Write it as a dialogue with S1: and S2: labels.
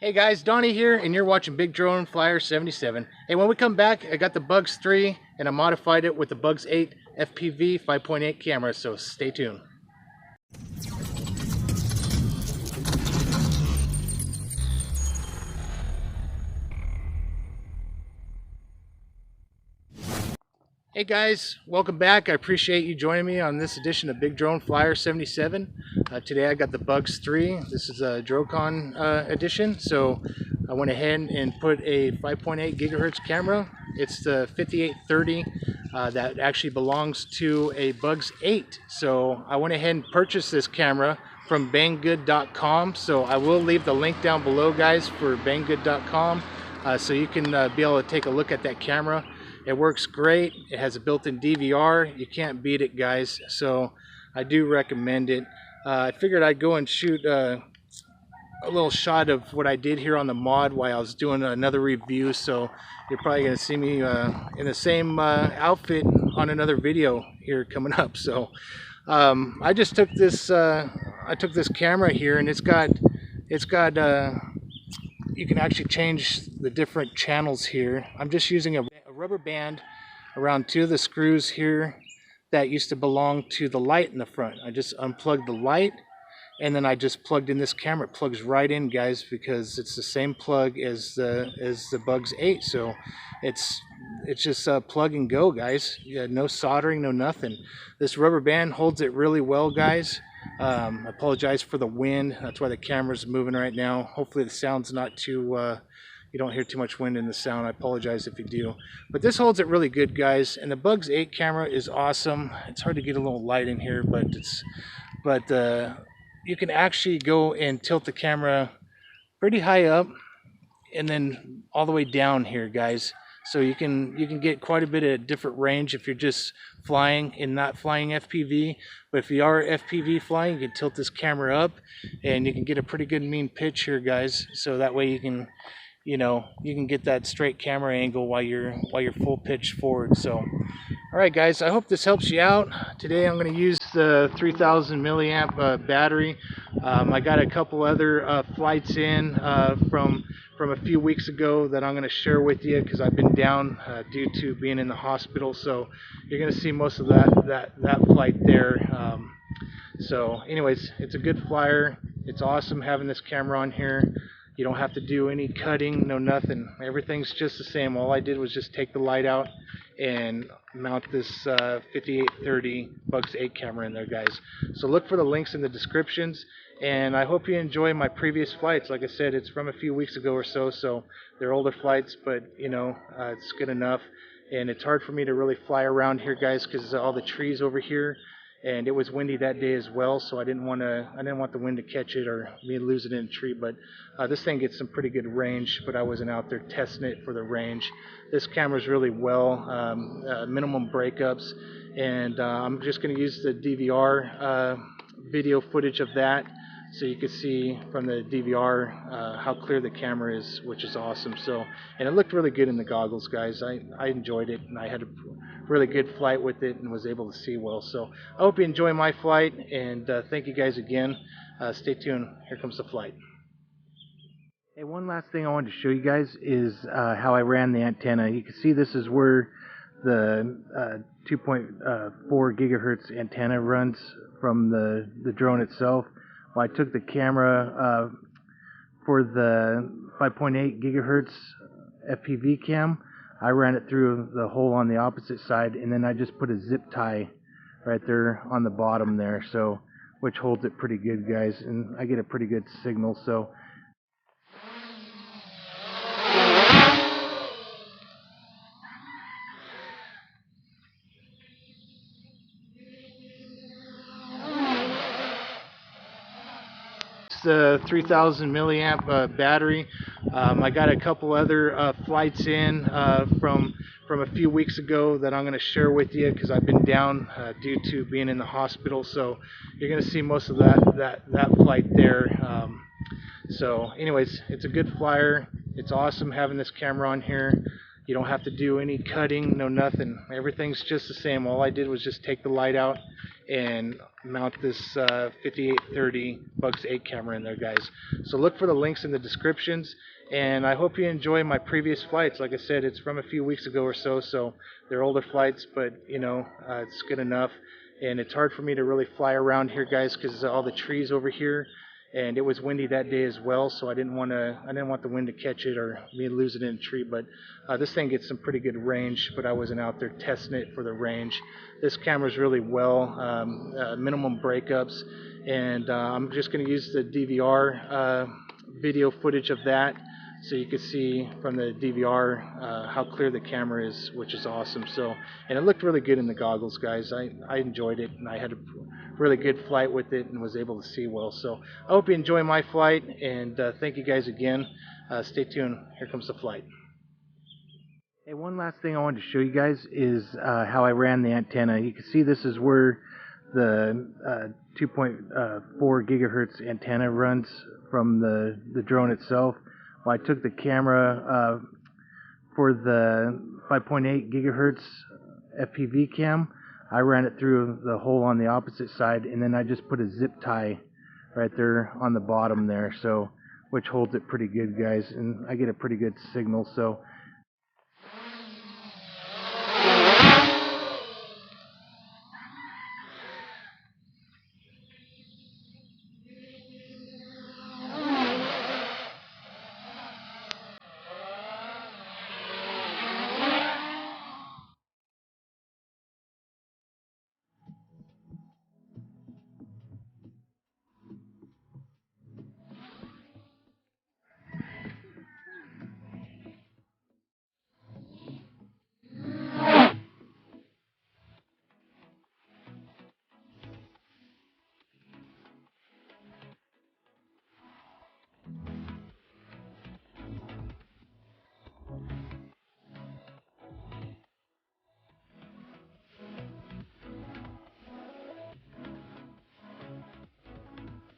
S1: Hey guys, Donnie here, and you're watching Big Drone Flyer 77. Hey, when we come back, I got the Bugs3, and I modified it with the Bugs8 Fpv 5.8 camera, so stay tuned. Hey guys, welcome back. I appreciate you joining me on this edition of Big Drone Flyer 77. Today I got the Bugs3. This is a Drocon edition, so I went ahead and put a 5.8 gigahertz camera. It's the 5830 that actually belongs to a Bugs8. So I went ahead and purchased this camera from banggood.com. So I will leave the link down below, guys, for banggood.com, so you can be able to take a look at that camera. It works great. It has a built-in DVR. You can't beat it, guys. So I do recommend it. I figured I'd go and shoot a little shot of what I did here on the mod while I was doing another review. So you're probably going to see me in the same outfit on another video here coming up. So I just took this. I took this camera here, and it's got. You can actually change the different channels here. I'm just using a rubber band around two of the screws here that used to belong to the light in the front. I just unplugged the light, and then I just plugged in this camera. It plugs right in, guys, because it's the same plug as the Bugs8. So it's just plug and go, guys. Yeah, no soldering, no nothing. This rubber band holds it really well, guys. I apologize for the wind. That's why the camera's moving right now. Hopefully the sound's not too you don't hear too much wind in the sound. I apologize if you do. But this holds it really good, guys. And the Bugs8 camera is awesome. It's hard to get a little light in here, but you can actually go and tilt the camera pretty high up and then all the way down here, guys. So you can get quite a bit of different range if you're just flying and not flying FPV. But if you are FPV flying, you can tilt this camera up and you can get a pretty good mean pitch here, guys. So that way you can get that straight camera angle while you're full pitch forward. So all right, guys, I hope this helps you out. Today I'm going to use the 3000 milliamp battery. I got a couple other flights in from a few weeks ago that I'm going to share with you because I've been down due to being in the hospital. So you're going to see most of that flight there. So anyways, it's a good flyer. It's awesome having this camera on here. You don't have to do any cutting, no nothing. Everything's just the same. All I did was just take the light out and mount this 5830 Bugs8 camera in there, guys. So look for the links in the descriptions, and I hope you enjoy my previous flights. Like I said, it's from a few weeks ago or so, so they're older flights, but it's good enough. And it's hard for me to really fly around here, guys, because all the trees over here. And it was windy that day as well, so I didn't want the wind to catch it or me lose it in a tree. But this thing gets some pretty good range, but I wasn't out there testing it for the range. This camera's really well, minimum breakups, and I'm just going to use the DVR video footage of that, so you can see from the DVR how clear the camera is, which is awesome. So, and it looked really good in the goggles, guys. I enjoyed it, and I had a really good flight with it and was able to see well. So I hope you enjoy my flight, and thank you guys again. Stay tuned. Here comes the flight. Hey, one last thing I wanted to show you guys is how I ran the antenna. You can see this is where the 2.4 gigahertz antenna runs from the drone itself. Well, I took the camera for the 5.8 gigahertz FPV cam. I ran it through the hole on the opposite side, and then I just put a zip tie right there on the bottom there, so which holds it pretty good, guys, and I get a pretty good signal. So the 3000 milliamp battery. I got a couple other flights in from a few weeks ago that I'm going to share with you because I've been down due to being in the hospital. So you're going to see most of that flight there. So anyways, it's a good flyer. It's awesome having this camera on here. You don't have to do any cutting, no nothing. Everything's just the same. All I did was just take the light out and mount this 5830 Bugs8 camera in there, guys. So look for the links in the descriptions, and I hope you enjoy my previous flights. Like I said, it's from a few weeks ago or so, so they're older flights, but you know, it's good enough. And it's hard for me to really fly around here, guys, because all the trees over here, and it was windy that day as well, so I didn't want the wind to catch it or me lose it in a tree. But this thing gets some pretty good range, but I wasn't out there testing it for the range. This camera's really well, minimum breakups, and I'm just going to use the DVR video footage of that, so you can see from the DVR how clear the camera is, which is awesome. So, and it looked really good in the goggles, guys. I enjoyed it, and I had a really good flight with it and was able to see well. So I hope you enjoy my flight, and thank you guys again. Stay tuned. Here comes the flight. Hey, one last thing I wanted to show you guys is how I ran the antenna. You can see this is where the 2.4 gigahertz antenna runs from the drone itself. Well, I took the camera for the 5.8 gigahertz FPV cam. I ran it through the hole on the opposite side, and then I just put a zip tie right there on the bottom there, so which holds it pretty good, guys, and I get a pretty good signal. So